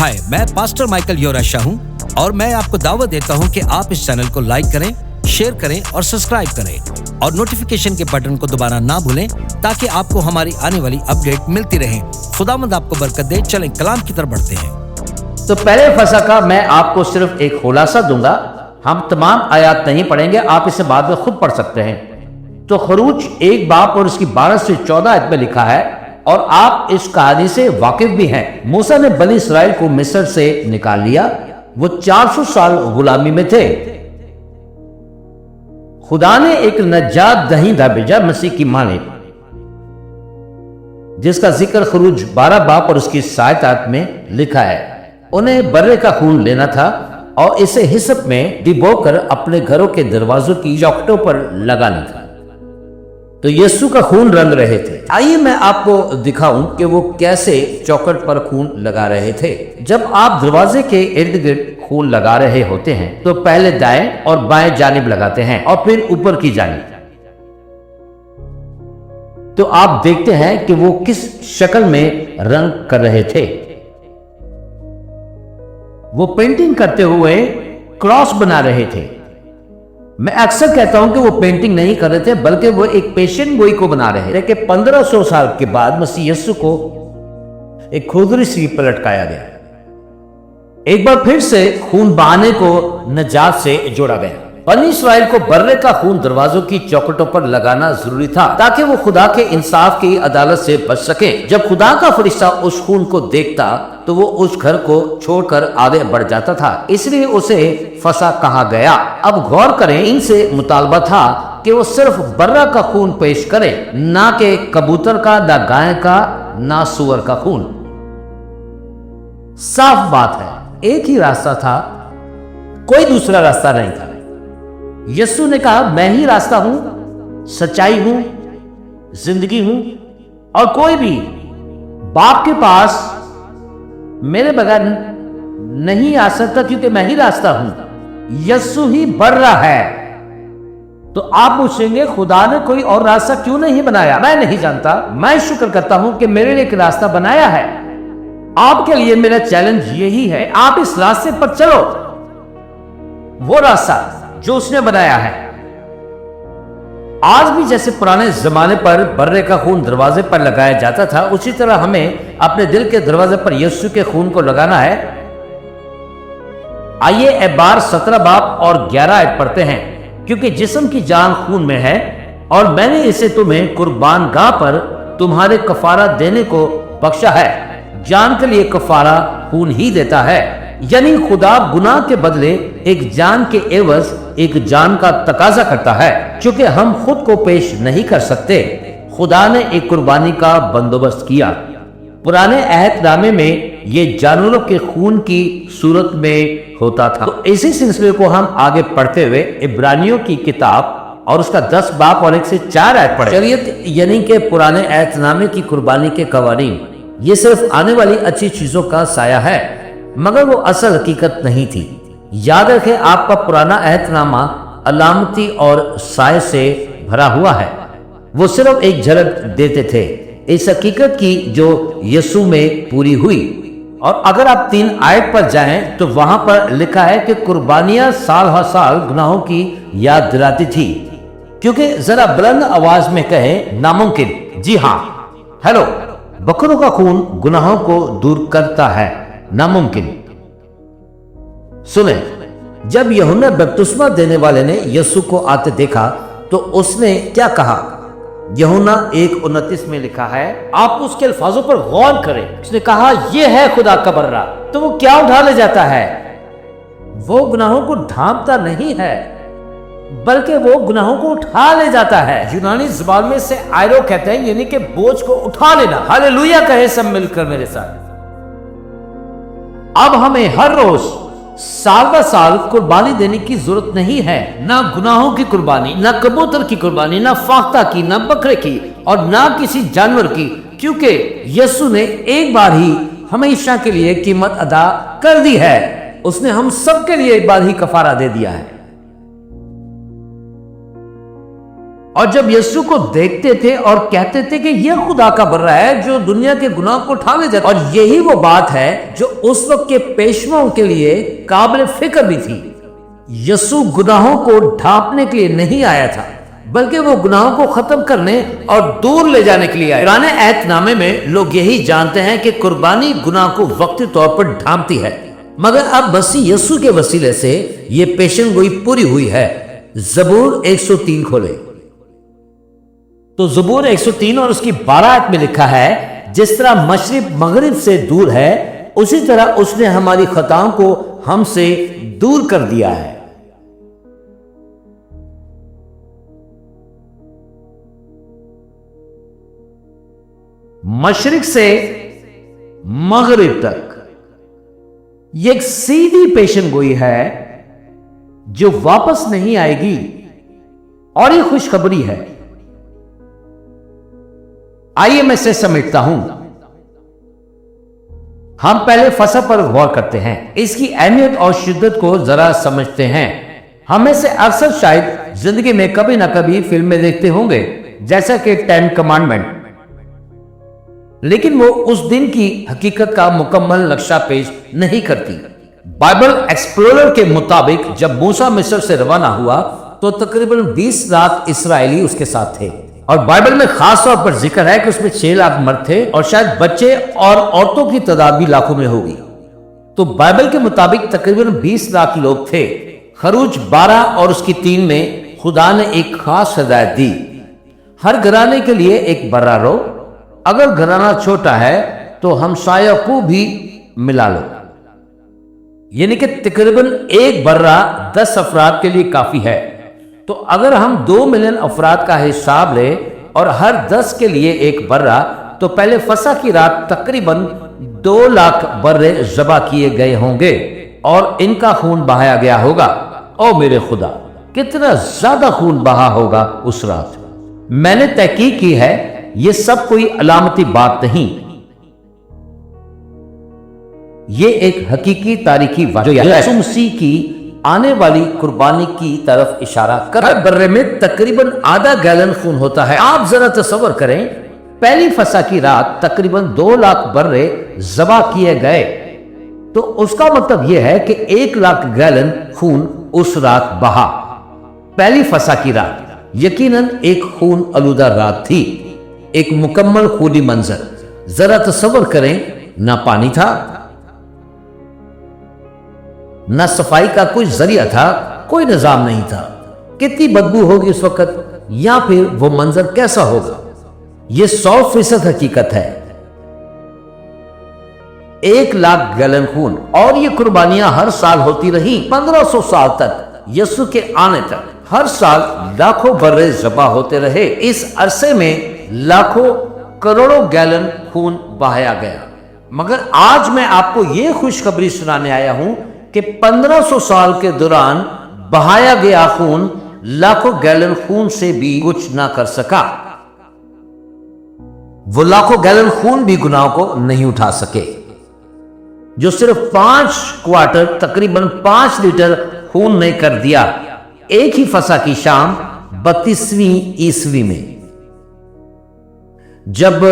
हाय, मैं pastor Michael योराशा हूँ और मैं आपको दावत देता हूँ कि आप इस चैनल को लाइक करें, शेयर करें और सब्सक्राइब करें और नोटिफिकेशन के बटन को दबाना ना भूलें ताकि आपको हमारी आने वाली अपडेट मिलती रहे। खुदावंद आपको बरकत दे। चलें कलाम की तरफ बढ़ते हैं। तो पहले फसा का मैं आपको सिर्फ एक खुलासा दूंगा। हम तमाम आयात नहीं पढ़ेंगे, आप इसे बाद में खुद पढ़ सकते हैं। तो खरूज 1 बाब और इसकी 12 से 14 आयत में लिखा है, और आप इस कहानी से वाकिफ भी हैं। मूसा ने बनी इसराइल को मिस्र से निकाल लिया। वो 400 साल गुलामी में थे। खुदा ने एक नजात दहिंदा भेजा, मसीह की माने, जिसका जिक्र खरूज 12 बाब और उसकी 7 आयत में लिखा है। उन्हें बर्रे का खून लेना था और इसे हिस्सप में डिबोकर अपने घरों के दरवाजों की चौखटों पर लगाना था। तो यीशु का खून रंग रहे थे। आइए मैं आपको दिखाऊं कि वो कैसे चौखट पर खून लगा रहे थे। जब आप दरवाजे के इर्द गिर्द खून लगा रहे होते हैं तो पहले दाएं और बाएं जानिब लगाते हैं और फिर ऊपर की जानिब। तो आप देखते हैं कि वो किस शक्ल में रंग कर रहे थे। वो पेंटिंग करते हुए क्रॉस बना रहे थे। मैं अक्सर कहता हूं कि वो पेंटिंग नहीं कर रहे थे, बल्कि वो एक पेशेंट गोई को बना रहे थे कि 1500 साल के बाद मसीह यीशु को एक खुरदरी सी पर लटकाया गया। एक बार फिर से खून बहाने को नजात से जोड़ा गया। बनी इसराइल को बर्रे का खून दरवाजों की चौखटों पर लगाना जरूरी था ताकि वो खुदा के इंसाफ की अदालत से बच सके। जब खुदा का फरिश्ता उस खून को देखता तो वो उस घर को छोड़कर आगे बढ़ जाता था, इसलिए उसे फसा कहा गया। अब गौर करें, इनसे मुतालबा था कि वो सिर्फ बर्रा का खून पेश करे, ना कि कबूतर का, ना गाय का, ना सुअर का खून। साफ बात है, एक ही रास्ता था, कोई दूसरा रास्ता नहीं था। यीशु ने कहा, मैं ही रास्ता हूं, सच्चाई हूं, जिंदगी हूं, और कोई भी बाप के पास मेरे बगैर नहीं आ सकता, क्योंकि मैं ही रास्ता हूं। यीशु ही बर्रा है। तो आप पूछेंगे, खुदा ने कोई और रास्ता क्यों नहीं बनाया? मैं नहीं जानता। मैं शुक्र करता हूं कि मेरे लिए एक रास्ता बनाया है। आपके लिए मेरा चैलेंज यही है, आप इस रास्ते पर चलो, वो रास्ता जो उसने बनाया है। आज भी जैसे पुराने जमाने पर बर्रे का खून दरवाजे पर लगाया जाता था, उसी तरह हमें अपने दिल के दरवाजे पर यीशु के खून को लगाना है। आइए एबार 17 बाब और 11 आयत पढ़ते हैं। क्योंकि जिस्म की जान खून में है, और मैंने इसे तुम्हें कुर्बान गाह पर तुम्हारे कफारा देने को बख्शा है। जान के लिए कफारा खून ही देता है, यानी खुदा गुनाह के बदले एक जान के एवज एक जान का तकाजा करता है। क्योंकि हम खुद को पेश नहीं कर सकते, खुदा ने एक कुर्बानी का बंदोबस्त किया। पुराने अहदनामे में ये जानवरों के खून की सूरत में होता था। तो इसी सिलसिले को हम आगे पढ़ते हुए इब्रानियों की किताब और उसका 10 बाब और 1 से 4 आयत पढ़े। शरीयत यानी कि पुराने अहदनामे की कुर्बानी के कवानीन, ये सिर्फ आने वाली अच्छी चीजों का साया है, मगर वो असल हकीकत नहीं थी। याद रखें, आपका पुराना अहदनामा अलामती और साय से भरा हुआ है। वो सिर्फ एक झलक देते थे इस हकीकत की जो यीशु में पूरी हुई। और अगर आप 3 आयत पर जाएं तो वहां पर लिखा है कि कुर्बानियां साल हर साल गुनाहों की याद दिलाती थी। क्योंकि जरा बुलंद आवाज में कहें, नामुमकिन। जी हाँ, हेलो, बकरों का खून गुनाहों को दूर करता है, नामुमकिन। सुने, जब यूहन्ना बपतिस्मा देने वाले ने यीशु को आते देखा तो उसने क्या कहा? यूहन्ना 1:29 में लिखा है, आप उसके अल्फाजों पर गौर करें। उसने कहा, यह है खुदा का बर्रा। तो वो क्या उठा ले जाता है? वो गुनाहों को ढांपता नहीं है, बल्कि वो गुनाहों को उठा ले जाता है। यूनानी जुबान में से आयरो कहते हैं, यानी कि बोझ को उठा लेना। हालेलुया कहे सब मिलकर मेरे साथ। अब हमें हर रोज साल ब साल कुर्बानी देने की जरूरत नहीं है। ना गुनाहों की कुर्बानी, ना कबूतर की कुर्बानी, ना फाख्ता की, ना बकरे की, और ना किसी जानवर की, क्योंकि यीशु ने एक बार ही हमेशा के लिए कीमत अदा कर दी है। उसने हम सब के लिए एक बार ही कफारा दे दिया है। اور جب یسوع کو دیکھتے تھے اور کہتے تھے کہ یہ خدا کا برہ ہے جو دنیا کے گناہ کو اٹھا لے جاتا ہے، اور یہی وہ بات ہے جو اس وقت کے پیشواؤں کے لیے قابل فکر بھی تھی۔ یسوع گناہوں کو ڈھانپنے کے لیے نہیں آیا تھا، بلکہ وہ گناہوں کو ختم کرنے اور دور لے جانے کے لیے آیا۔ پرانے عہد نامے میں لوگ یہی جانتے ہیں کہ قربانی گناہ کو وقتی طور پر ڈھانپتی ہے، مگر اب مسیح یسوع کے وسیلے سے یہ پیشن گوئی پوری ہوئی ہے۔ زبور 103 کھولے تو زبور 103 اور اس کی 12 آیت میں لکھا ہے، جس طرح مشرق مغرب سے دور ہے اسی طرح اس نے ہماری خطاؤں کو ہم سے دور کر دیا ہے۔ مشرق سے مغرب تک یہ ایک سیدھی پیشن گوئی ہے جو واپس نہیں آئے گی، اور یہ خوشخبری ہے۔ آئیے میں اسے سمجھتا ہوں۔ ہم پہلے فصح پر غور کرتے ہیں، اس کی اہمیت اور شدت کو ذرا سمجھتے ہیں۔ ہم میں سے اکثر شاید زندگی میں کبھی نہ کبھی فلمیں دیکھتے ہوں گے، جیسا کہ 10 کمانڈمنٹ، لیکن وہ اس دن کی حقیقت کا مکمل نقشہ پیش نہیں کرتی۔ بائبل ایکسپلورر کے مطابق جب موسیٰ مصر سے روانہ ہوا تو تقریباً 20 لاکھ اسرائیلی اس کے ساتھ تھے، اور بائبل میں خاص طور پر ذکر ہے کہ اس میں 6 لاکھ مرد تھے، اور شاید بچے اور عورتوں کی تعداد بھی لاکھوں میں ہوگی۔ تو بائبل کے مطابق تقریباً 20 لاکھ لوگ تھے۔ خروج 12 اور اس کی 3 میں خدا نے ایک خاص ہدایت دی، ہر گھرانے کے لیے ایک برہ رو، اگر گھرانہ چھوٹا ہے تو ہمسایہ کو بھی ملا لو، یعنی کہ تقریباً ایک برہ 10 افراد کے لیے کافی ہے۔ تو اگر ہم 2 ملین افراد کا حساب لیں اور ہر 10 کے لیے ایک برہ، تو پہلے فصح کی رات تقریباً 2 لاکھ برے ذبح کیے گئے ہوں گے اور ان کا خون بہایا گیا ہوگا۔ او میرے خدا، کتنا زیادہ خون بہا ہوگا اس رات۔ میں نے تحقیق کی ہے، یہ سب کوئی علامتی بات نہیں، یہ ایک حقیقی تاریخی واقعہ ہے۔ یسوع مسیح کی آنے والی قربانی کی طرف اشارہ کر ہر برے میں تقریباً آدھا گیلن خون ہوتا ہے۔ آپ ذرا تصور کریں، پہلی فصح کی رات تقریباً 2 لاکھ برے ذبح کیے گئے، تو اس کا مطلب یہ ہے کہ 1 لاکھ گیلن خون اس رات بہا۔ پہلی فصح کی رات یقیناً ایک خون آلودہ رات تھی، ایک مکمل خونی منظر۔ ذرا تصور کریں، نہ پانی تھا، نہ صفائی کا کوئی ذریعہ تھا، کوئی نظام نہیں تھا۔ کتنی بدبو ہوگی اس وقت، یا پھر وہ منظر کیسا ہوگا؟ یہ 100% حقیقت ہے۔ 1 لاکھ گیلن خون، اور یہ قربانیاں ہر سال ہوتی رہی 1500 سال تک، یسوع کے آنے تک ہر سال لاکھوں برے ذبح ہوتے رہے۔ اس عرصے میں لاکھوں کروڑوں گیلن خون بہایا گیا۔ مگر آج میں آپ کو یہ خوشخبری سنانے آیا ہوں کہ 1500 سال کے دوران بہایا گیا خون لاکھوں گیلن خون سے بھی کچھ نہ کر سکا۔ وہ لاکھوں گیلن خون بھی گناہوں کو نہیں اٹھا سکے، جو صرف 5 کوارٹر تقریباً 5 لیٹر خون نے کر دیا ایک ہی فصح کی شام 32ویں عیسوی میں، جب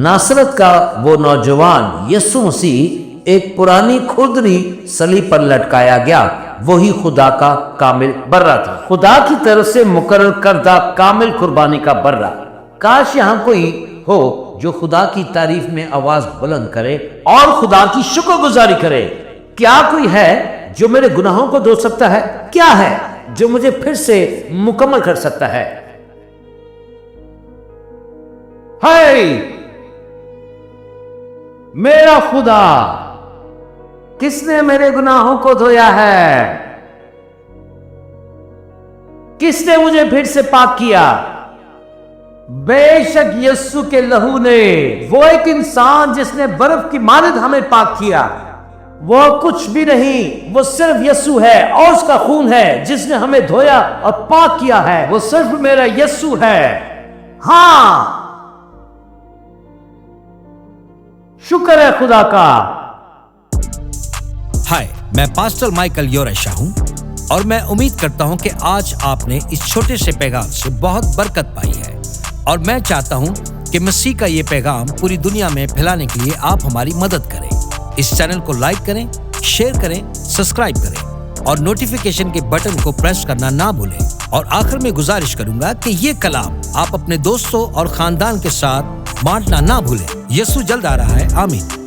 ناصرت کا وہ نوجوان یسوع مسیح ایک پرانی کھردری صلیب پر لٹکایا گیا۔ وہی خدا کا کامل برہ تھا، خدا کی طرف سے مقرر کردہ کامل قربانی کا برہ۔ کاش یہاں کوئی ہو جو خدا کی تعریف میں آواز بلند کرے اور خدا کی شکر گزاری کرے۔ کیا کوئی ہے جو میرے گناہوں کو دھو سکتا ہے؟ کیا ہے جو مجھے پھر سے مکمل کر سکتا ہے؟ ہے میرا خدا، کس نے میرے گناہوں کو دھویا ہے؟ کس نے مجھے پھر سے پاک کیا؟ بے شک یسوع کے لہو نے، وہ ایک انسان جس نے برف کی مانند ہمیں پاک کیا۔ وہ کچھ بھی نہیں، وہ صرف یسوع ہے، اور اس کا خون ہے جس نے ہمیں دھویا اور پاک کیا ہے۔ وہ صرف میرا یسوع ہے۔ ہاں، شکر ہے خدا کا۔ ہائے، میں پاسٹر مائیکل یورشا ہوں और मैं उम्मीद करता हूं कि आज आपने इस छोटे से पैगाम से बहुत बरकत पाई है और मैं चाहता हूं कि मसीह का ये पैगाम पूरी दुनिया में फैलाने के लिए आप हमारी मदद करें। इस चैनल को लाइक करें, शेयर करें, सब्सक्राइब करें और नोटिफिकेशन के बटन को प्रेस करना ना भूलें। और आखिर में गुजारिश करूंगा कि ये कलाम आप अपने दोस्तों और खानदान के साथ बांटना ना भूलें। यीशु जल्द आ रहा है। आमीन।